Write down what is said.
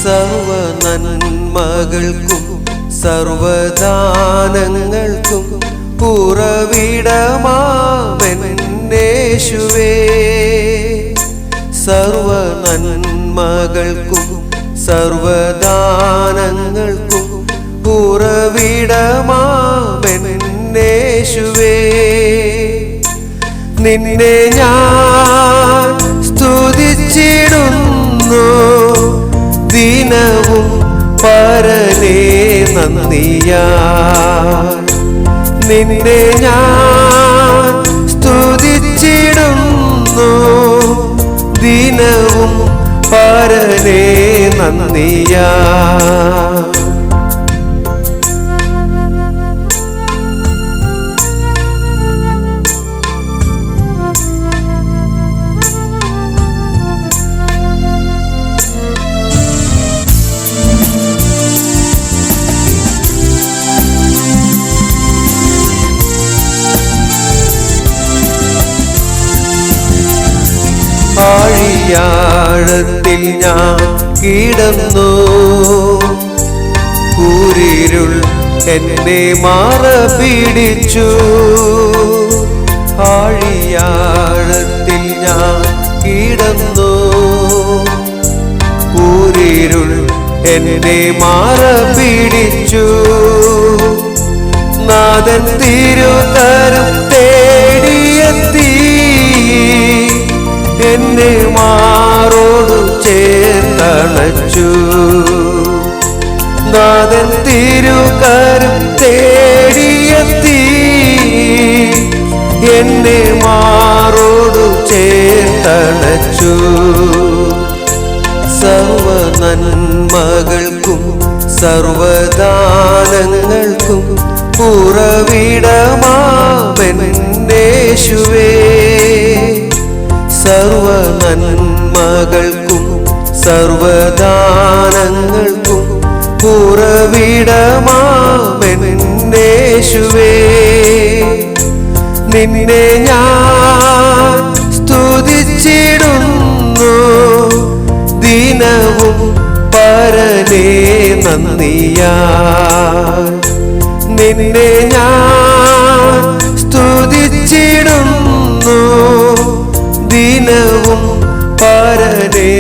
സർവ നന്മകൾക്കും സർവദാനങ്ങൾക്കും ഉറവിടമാമെന്നേശുവേ. സർവ നന്മകൾക്കും സർവദാനങ്ങൾക്കും ഉറവിടമാമെന്നേശുവേ. നിന്നെ ഞാൻ സ്തുതിച്ചിടുന്നു ദിനവും പരനേ നന്ദിയാൽ. നിന്നെ ഞാൻ സ്തുതിച്ചിടുന്നു ദിനവും പരനേ നന്ദിയാൽ. ആഴിയാഴത്തിൽ ഞാൻ കിടന്നു, കൂരിരുൾ എന്നെ മാറപിടിച്ചു. ആഴിയാഴത്തിൽ ഞാൻ കിടന്നു, കൂരിരുൾ എന്നെ മാറപിടിച്ചു. നാഥൻ തിരുകരം തേടിയെത്തി എന്നെ മാറോടു ചേർത്തണച്ചു. നാഥൻ തിരുകരം തേടിയെത്തി എന്നെ മാറോടു ചേർത്തണച്ചു. സർവ നന്മകൾക്കും സർവദാനങ്ങൾക്കും ഉറവിടമാമെന്നേശുവേ. സർവ നന്മകൾക്കും സർവദാനങ്ങൾക്കും ഉറവിടമാമെന്നേശുവേ. നിന്നെ ഞാൻ സ്തുതിച്ചിടുന്നു ദിനവും പരനേ നന്ദിയാൽ. നിന്നെ ഞാൻ സ്തുതിച്ചിടുന്നു ദിനവും പരനേ